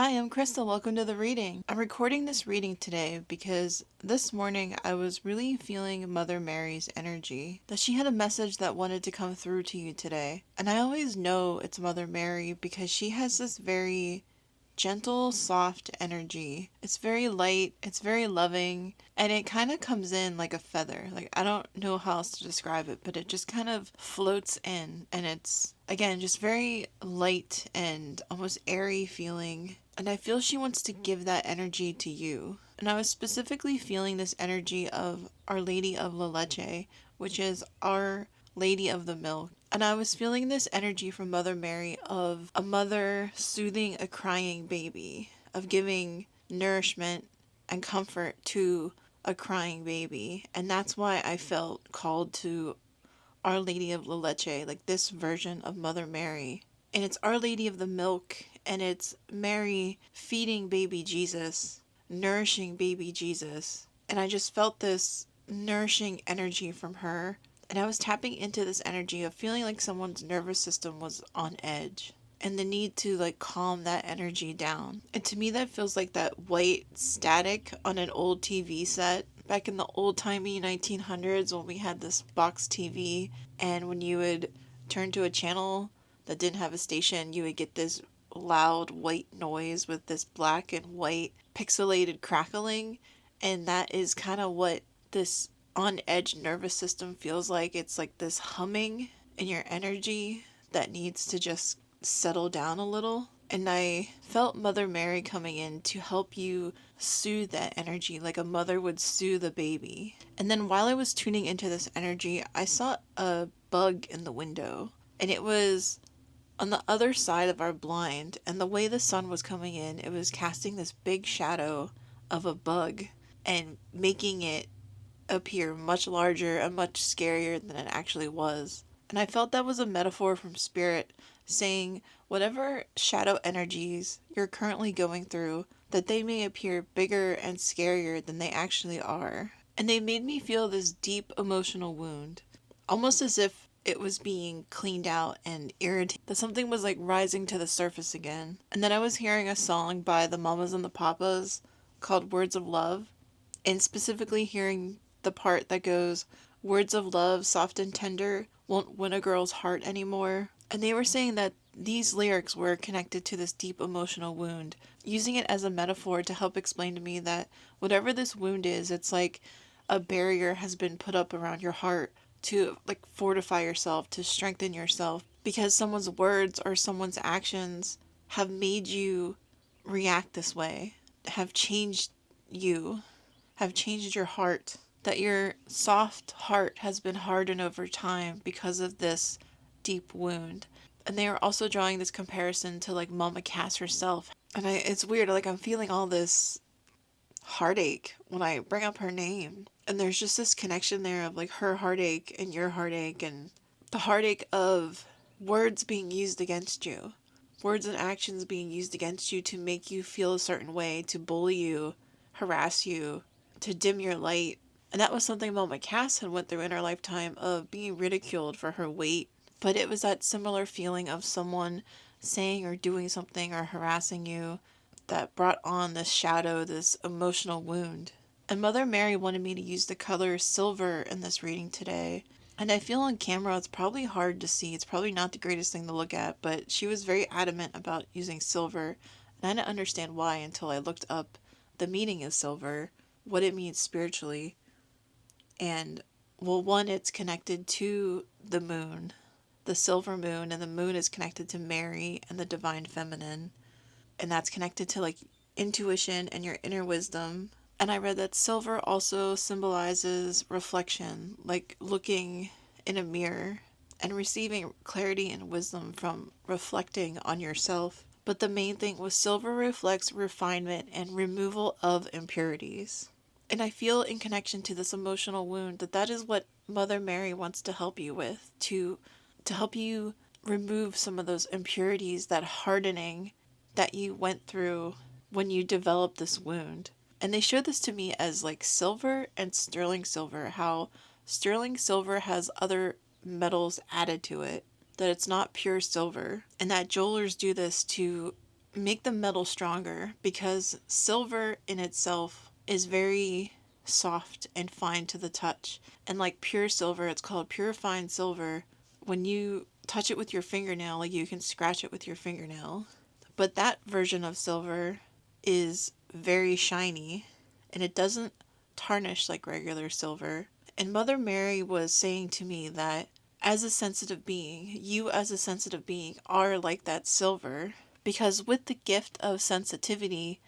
Hi, I'm Crystal. Welcome to the reading. I'm recording this reading today because this morning I was really feeling Mother Mary's energy. That she had a message that wanted to come through to you today. And I always know it's Mother Mary because she has this very gentle, soft energy. It's very light, it's very loving, and it kind of comes in like a feather. Like, I don't know how else to describe it, but it just kind of floats in, and it's, again, just very light and almost airy feeling. And I feel she wants to give that energy to you. And I was specifically feeling this energy of Our Lady of La Leche, which is Our Lady of the Milk. And I was feeling this energy from Mother Mary of a mother soothing a crying baby, of giving nourishment and comfort to a crying baby. And that's why I felt called to Our Lady of La Leche, like this version of Mother Mary. And it's Our Lady of the Milk, and it's Mary feeding baby Jesus, nourishing baby Jesus. And I just felt this nourishing energy from her. And I was tapping into this energy of feeling like someone's nervous system was on edge and the need to like calm that energy down. And to me, that feels like that white static on an old TV set back in the old timey 1900s when we had this box TV, and when you would turn to a channel that didn't have a station, you would get this loud white noise with this black and white pixelated crackling. And that is kind of what this on edge nervous system feels like. It's like this humming in your energy that needs to just settle down a little. And I felt Mother Mary coming in to help you soothe that energy like a mother would soothe a baby. And then while I was tuning into this energy, I saw a bug in the window. And it was on the other side of our blind. And the way the sun was coming in, it was casting this big shadow of a bug and making it appear much larger and much scarier than it actually was. And I felt that was a metaphor from Spirit saying, whatever shadow energies you're currently going through, that they may appear bigger and scarier than they actually are. And they made me feel this deep emotional wound, almost as if it was being cleaned out and irritated, that something was like rising to the surface again. And then I was hearing a song by the Mamas and the Papas called Words of Love, and specifically hearing the part that goes, "Words of love, soft and tender, won't win a girl's heart anymore." And they were saying that these lyrics were connected to this deep emotional wound, using it as a metaphor to help explain to me that whatever this wound is, it's like a barrier has been put up around your heart to like fortify yourself, to strengthen yourself, because someone's words or someone's actions have made you react this way, have changed you, have changed your heart, that your soft heart has been hardened over time because of this deep wound. And they are also drawing this comparison to like Mama Cass herself. And it's weird, like I'm feeling all this heartache when I bring up her name. And there's just this connection there of like her heartache and your heartache, and the heartache of words being used against you. Words and actions being used against you to make you feel a certain way, to bully you, harass you, to dim your light. And that was something Mama Cass had went through in her lifetime, of being ridiculed for her weight. But it was that similar feeling of someone saying or doing something or harassing you that brought on this shadow, this emotional wound. And Mother Mary wanted me to use the color silver in this reading today. And I feel on camera it's probably hard to see. It's probably not the greatest thing to look at, but she was very adamant about using silver. And I didn't understand why until I looked up the meaning of silver, what it means spiritually. And, well, one, it's connected to the moon, the silver moon, and the moon is connected to Mary and the divine feminine. And that's connected to like intuition and your inner wisdom. And I read that silver also symbolizes reflection, like looking in a mirror and receiving clarity and wisdom from reflecting on yourself. But the main thing was silver reflects refinement and removal of impurities. And I feel in connection to this emotional wound that that is what Mother Mary wants to help you with, to help you remove some of those impurities, that hardening that you went through when you developed this wound. And they showed this to me as like silver and sterling silver, how sterling silver has other metals added to it, that it's not pure silver, and that jewelers do this to make the metal stronger, because silver in itself is very soft and fine to the touch. And like pure silver, it's called pure fine silver. When you touch it with your fingernail, like you can scratch it with your fingernail. But that version of silver is very shiny and it doesn't tarnish like regular silver. And Mother Mary was saying to me that as a sensitive being, you as a sensitive being are like that silver, because with the gift of sensitivity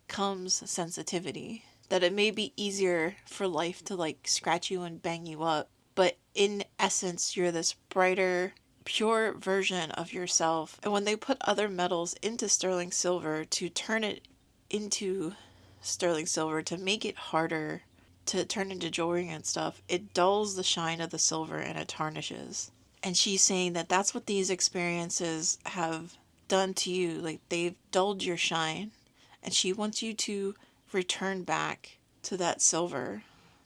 comes sensitivity. That it may be easier for life to like scratch you and bang you up, but in essence, you're this brighter, pure version of yourself. And when they put other metals into sterling silver to turn it into sterling silver, to make it harder to turn into jewelry and stuff, it dulls the shine of the silver and it tarnishes. And she's saying that that's what these experiences have done to you. Like they've dulled your shine. And she wants you to return back to that silver,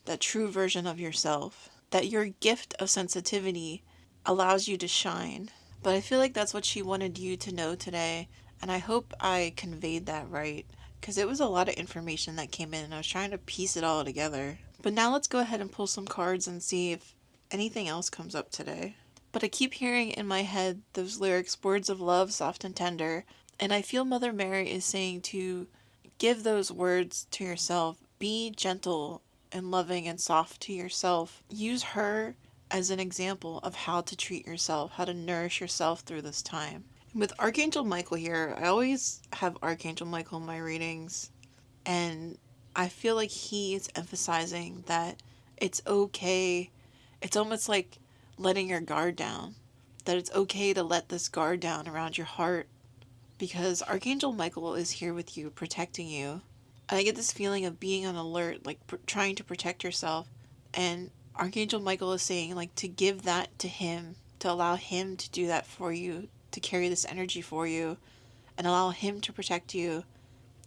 that true version of yourself. That your gift of sensitivity allows you to shine. But I feel like that's what she wanted you to know today. And I hope I conveyed that right, because it was a lot of information that came in and I was trying to piece it all together. But now let's go ahead and pull some cards and see if anything else comes up today. But I keep hearing in my head those lyrics, words of love, soft and tender. And I feel Mother Mary is saying to give those words to yourself. Be gentle and loving and soft to yourself. Use her as an example of how to treat yourself, how to nourish yourself through this time. With Archangel Michael here, I always have Archangel Michael in my readings, and I feel like he is emphasizing that it's okay. It's almost like letting your guard down, that it's okay to let this guard down around your heart, because Archangel Michael is here with you, protecting you. And I get this feeling of being on alert, like trying to protect yourself. And Archangel Michael is saying, like, to give that to him, to allow him to do that for you, to carry this energy for you, and allow him to protect you.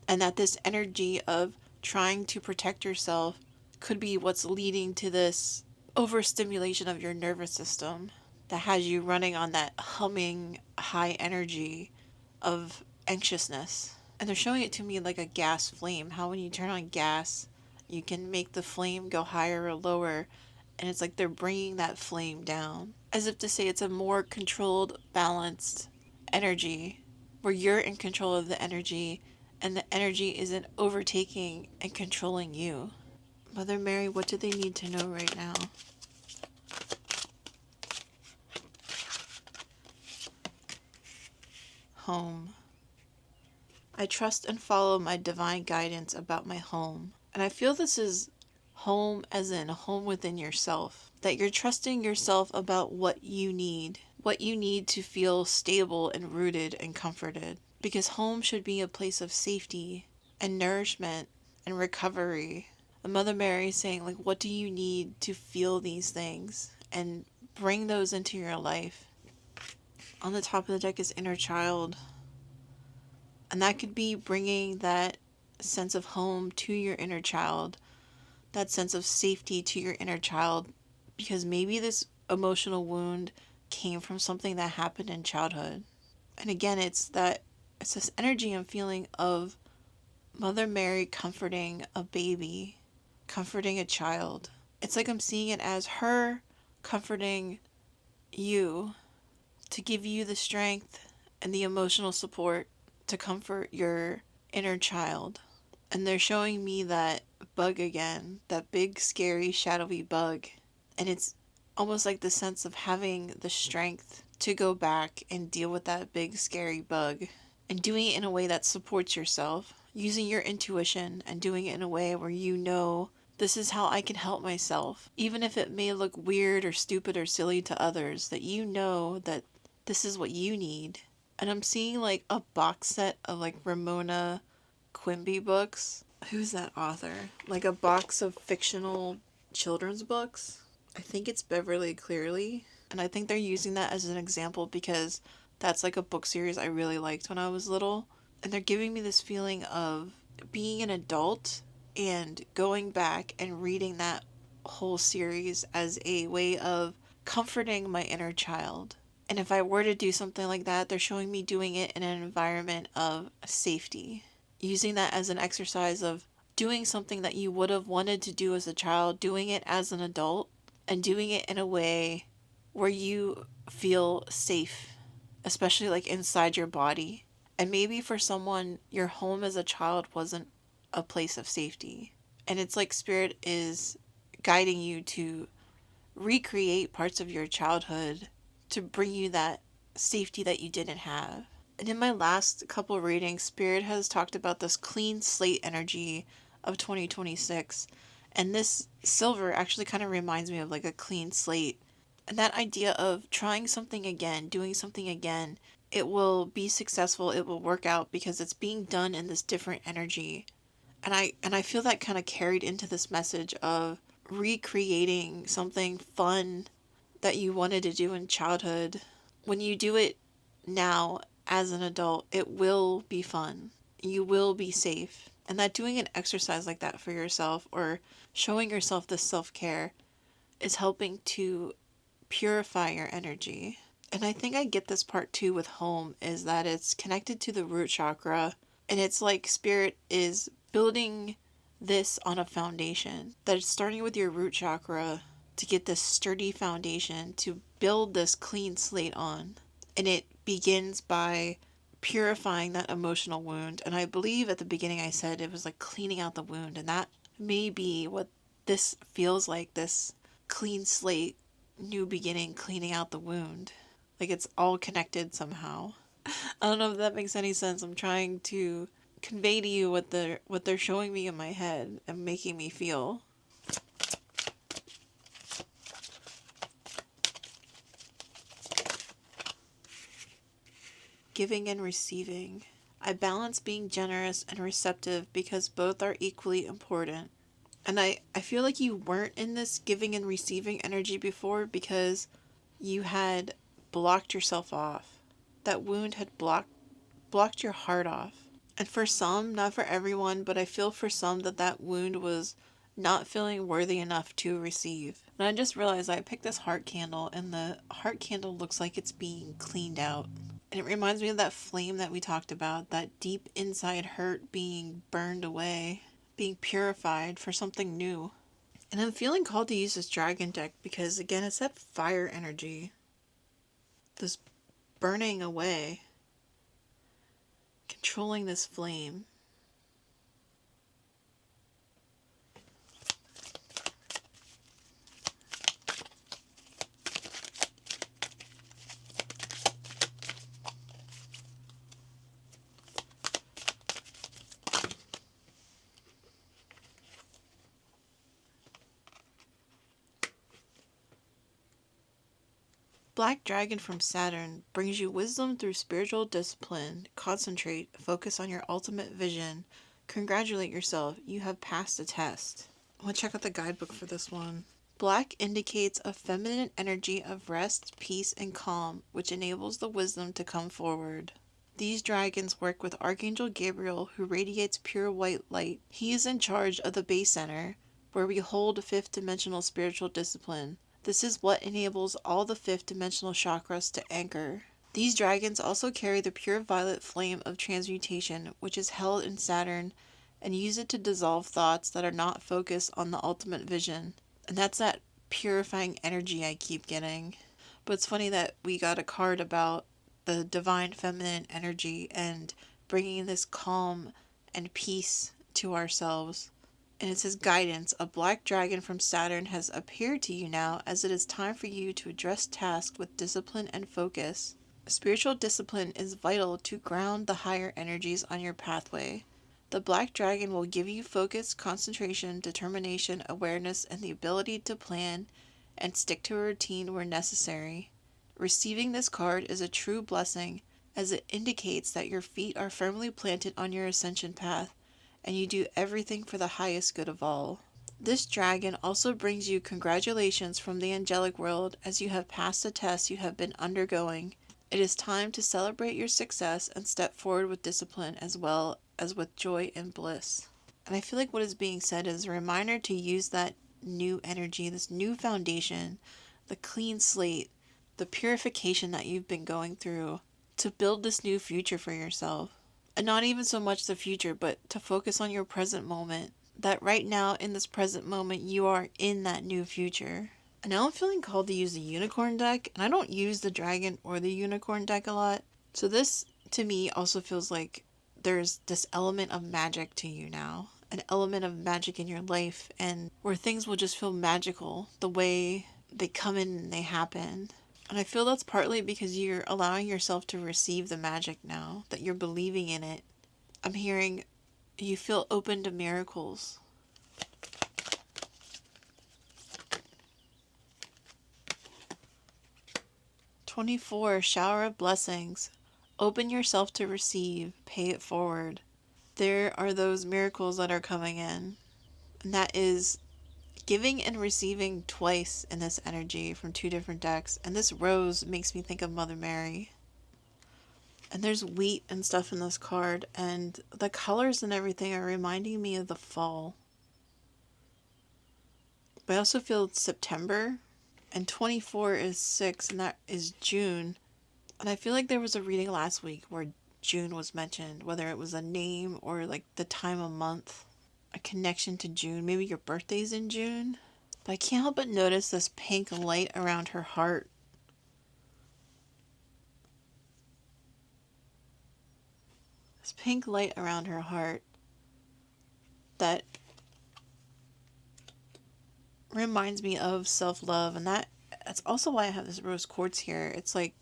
And that this energy of trying to protect yourself could be what's leading to this overstimulation of your nervous system that has you running on that humming high energy of anxiousness. And they're showing it to me like a gas flame. How when you turn on gas, you can make the flame go higher or lower. And it's like they're bringing that flame down. As if to say it's a more controlled, balanced energy where you're in control of the energy and the energy isn't overtaking and controlling you. Mother Mary, what do they need to know right now? Home. I trust and follow my divine guidance about my home. And I feel this is home as in home within yourself. That you're trusting yourself about what you need to feel stable and rooted and comforted. Because home should be a place of safety and nourishment and recovery. And Mother Mary is saying, like, what do you need to feel these things? And bring those into your life. On the top of the deck is inner child. And that could be bringing that sense of home to your inner child, that sense of safety to your inner child, because maybe this emotional wound came from something that happened in childhood. And again, it's this energy and feeling of Mother Mary comforting a baby, comforting a child. It's like I'm seeing it as her comforting you to give you the strength and the emotional support to comfort your inner child. And they're showing me that bug again, that big, scary, shadowy bug. And it's almost like the sense of having the strength to go back and deal with that big, scary bug. And doing it in a way that supports yourself. Using your intuition and doing it in a way where you know this is how I can help myself. Even if it may look weird or stupid or silly to others, that you know that this is what you need. And I'm seeing like a box set of like Ramona Quimby books. Who's that author? Like a box of fictional children's books. I think it's Beverly Cleary. And I think they're using that as an example because that's like a book series I really liked when I was little. And they're giving me this feeling of being an adult and going back and reading that whole series as a way of comforting my inner child And if I were to do something like that, they're showing me doing it in an environment of safety. Using that as an exercise of doing something that you would have wanted to do as a child, doing it as an adult, and doing it in a way where you feel safe, especially like inside your body. And maybe for someone, your home as a child wasn't a place of safety. And it's like Spirit is guiding you to recreate parts of your childhood to bring you that safety that you didn't have. And in my last couple readings, Spirit has talked about this clean slate energy of 2026. And this silver actually kind of reminds me of like a clean slate. And that idea of trying something again, doing something again, it will be successful, it will work out because it's being done in this different energy. And I feel that kind of carried into this message of recreating something fun that you wanted to do in childhood. When you do it now as an adult, it will be fun. You will be safe. And that doing an exercise like that for yourself or showing yourself this self care is helping to purify your energy. And I think I get this part too with home is that it's connected to the root chakra. And it's like Spirit is building this on a foundation. That it's starting with your root chakra to get this sturdy foundation to build this clean slate on. And it begins by purifying that emotional wound. And I believe at the beginning I said it was like cleaning out the wound. And that may be what this feels like, this clean slate, new beginning, cleaning out the wound. Like it's all connected somehow. I don't know if that makes any sense. I'm trying to convey to you what they're showing me in my head and making me feel. Giving and receiving. I balance being generous and receptive because both are equally important. And I feel like you weren't in this giving and receiving energy before because you had blocked yourself off. That wound had blocked your heart off. And for some, not for everyone, but I feel for some that that wound was not feeling worthy enough to receive. And I just realized I picked this heart candle, and the heart candle looks like it's being cleaned out. And it reminds me of that flame that we talked about, that deep inside hurt being burned away, being purified for something new. And I'm feeling called to use this dragon deck because, again, it's that fire energy, this burning away, controlling this flame. Black Dragon from Saturn brings you wisdom through spiritual discipline. Concentrate, focus on your ultimate vision. Congratulate yourself, you have passed the test. I'm going to check out the guidebook for this one. Black indicates a feminine energy of rest, peace, and calm, which enables the wisdom to come forward. These dragons work with Archangel Gabriel, who radiates pure white light. He is in charge of the base center, where we hold fifth dimensional spiritual discipline. This is what enables all the fifth dimensional chakras to anchor. These dragons also carry the pure violet flame of transmutation, which is held in Saturn, and use it to dissolve thoughts that are not focused on the ultimate vision. And that's that purifying energy I keep getting. But it's funny that we got a card about the divine feminine energy and bringing this calm and peace to ourselves. And it says guidance. A black dragon from Saturn has appeared to you now as it is time for you to address tasks with discipline and focus. Spiritual discipline is vital to ground the higher energies on your pathway. The black dragon will give you focus, concentration, determination, awareness, and the ability to plan and stick to a routine where necessary. Receiving this card is a true blessing as it indicates that your feet are firmly planted on your ascension path and you do everything for the highest good of all. This dragon also brings you congratulations from the angelic world as you have passed the test you have been undergoing. It is time to celebrate your success and step forward with discipline as well as with joy and bliss. And I feel like what is being said is a reminder to use that new energy, this new foundation, the clean slate, the purification that you've been going through to build this new future for yourself. And not even so much the future, but to focus on your present moment. That right now, in this present moment, you are in that new future. And now I'm feeling called to use the unicorn deck, and I don't use the dragon or the unicorn deck a lot. So this, to me, also feels like there's this element of magic to you now. An element of magic in your life, and where things will just feel magical the way they come in and they happen. And I feel that's partly because you're allowing yourself to receive the magic now, that you're believing in it. I'm hearing you feel open to miracles. '24, shower of blessings. Open yourself to receive, pay it forward. There are those miracles that are coming in. And that is giving and receiving twice in this energy from two different decks. And this rose makes me think of Mother Mary. And there's wheat and stuff in this card, and the colors and everything are reminding me of the fall. But I also feel it's September, and 24 is 6, and that is June. And I feel like there was a reading last week where June was mentioned, whether it was a name or like the time of month, a connection to June. Maybe your birthday's in June. But I can't help but notice this pink light around her heart. This pink light around her heart that reminds me of self-love, and that's also why I have this rose quartz here. It's like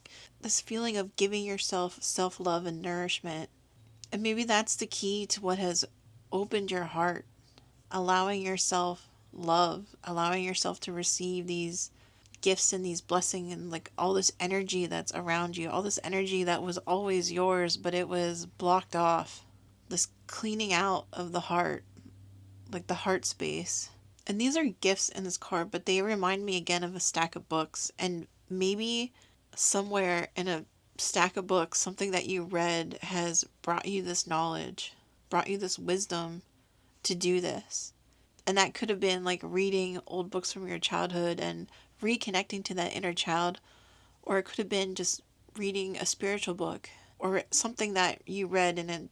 this feeling of giving yourself self-love and nourishment. And maybe that's the key to what has opened your heart, allowing yourself love, allowing yourself to receive these gifts and these blessings and like all this energy that's around you, all this energy that was always yours, but it was blocked off. This cleaning out of the heart, like the heart space. And these are gifts in this card, but they remind me again of a stack of books. And maybe somewhere in a stack of books, something that you read has brought you this knowledge, brought you this wisdom to do this. And that could have been like reading old books from your childhood and reconnecting to that inner child, or it could have been just reading a spiritual book or something that you read and it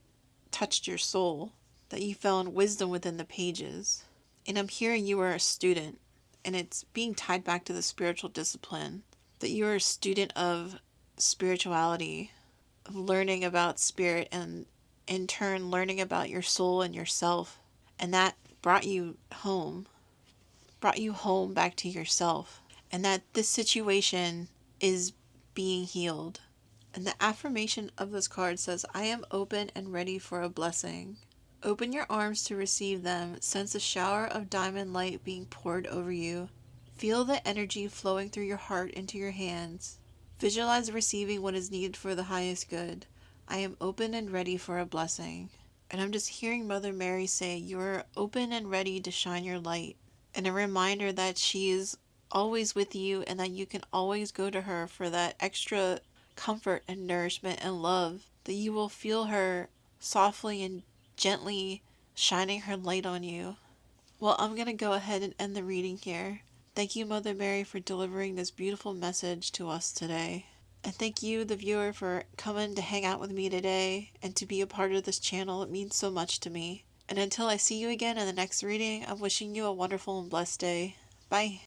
touched your soul, that you found wisdom within the pages. And I'm hearing you are a student, and it's being tied back to the spiritual discipline, that you are a student of spirituality, of learning about spirit, and in turn learning about your soul and yourself. And that brought you home back to yourself. And that this situation is being healed. And the affirmation of this card says, I am open and ready for a blessing. Open your arms to receive them. Sense a shower of diamond light being poured over you. Feel the energy flowing through your heart into your hands. Visualize receiving what is needed for the highest good. I am open and ready for a blessing. And I'm just hearing Mother Mary say, you're open and ready to shine your light. And a reminder that she is always with you and that you can always go to her for that extra comfort and nourishment and love. That you will feel her softly and gently shining her light on you. Well, I'm going to go ahead and end the reading here. Thank you, Mother Mary, for delivering this beautiful message to us today. And thank you, the viewer, for coming to hang out with me today and to be a part of this channel. It means so much to me. And until I see you again in the next reading, I'm wishing you a wonderful and blessed day. Bye.